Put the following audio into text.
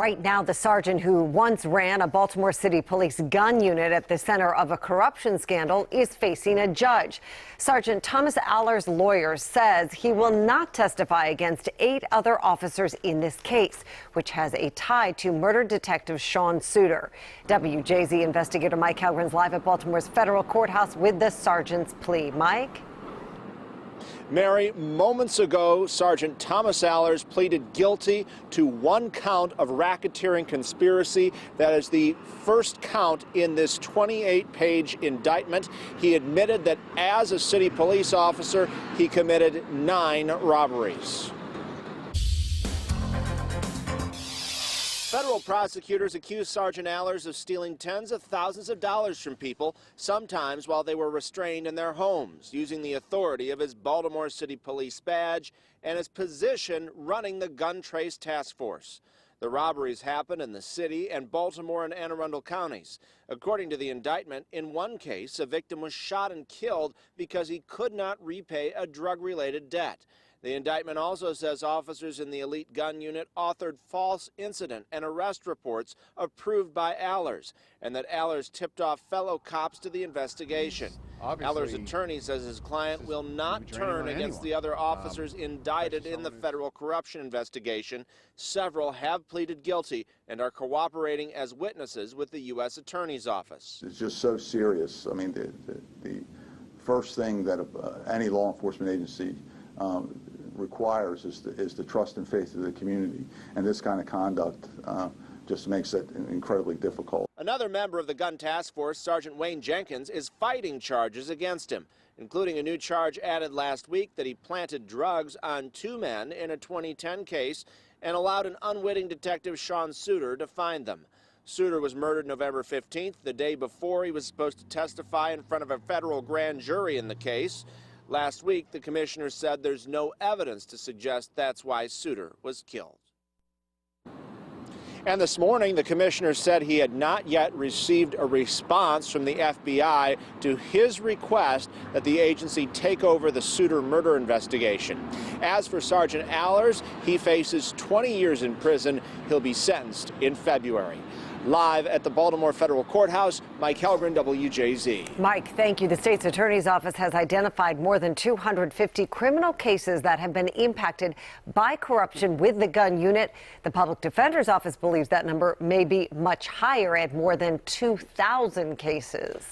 Right now, the sergeant who once ran a Baltimore City Police gun unit at the center of a corruption scandal is facing a judge. Sergeant Thomas Aller's lawyer says he will not testify against 8 other officers in this case, which has a tie to murder detective Sean Suiter. WJZ investigator Mike Halgren's live at Baltimore's federal courthouse with the sergeant's plea. Mike? Mary, moments ago, Sergeant Thomas Allers pleaded guilty to 1 count of racketeering conspiracy. That is the first count in this 28-page indictment. He admitted that as a city police officer, he committed 9 robberies. Federal prosecutors accused Sergeant Allers of stealing tens of thousands of dollars from people, sometimes while they were restrained in their homes, using the authority of his Baltimore City Police badge and his position running the gun trace task force. The robberies happened in the city and Baltimore and Anne Arundel counties. According to the indictment, in one case, a victim was shot and killed because he could not repay a drug-related debt. The indictment also says officers in the elite gun unit authored false incident and arrest reports approved by Allers, and that Allers tipped off fellow cops to the investigation. Allers' attorney says his client will not turn against the other officers indicted in the federal corruption investigation. Several have pleaded guilty and are cooperating as witnesses with the U.S. Attorney's Office. It's just so serious. I mean, the first thing that any law enforcement agency requires is the trust and faith of the community, and this kind of conduct just makes it incredibly difficult. Another member of the gun task force, Sergeant Wayne Jenkins, is fighting charges against him, including a new charge added last week that he planted drugs on 2 men in a 2010 case and allowed an unwitting detective, Sean Suiter, to find them. Suiter was murdered November 15th, the day before he was supposed to testify in front of a federal grand jury in the case. Last week, the commissioner said there's no evidence to suggest that's why Suiter was killed. And this morning, the commissioner said he had not yet received a response from the FBI to his request that the agency take over the Suiter murder investigation. As for Sergeant Allers, he faces 20 years in prison. He'll be sentenced in February. Live at the Baltimore Federal Courthouse, Mike Halgren, WJZ. Mike, thank you. The state's attorney's office has identified more than 250 criminal cases that have been impacted by corruption with the gun unit. The public defender's office believes that number may be much higher at more than 2,000 cases.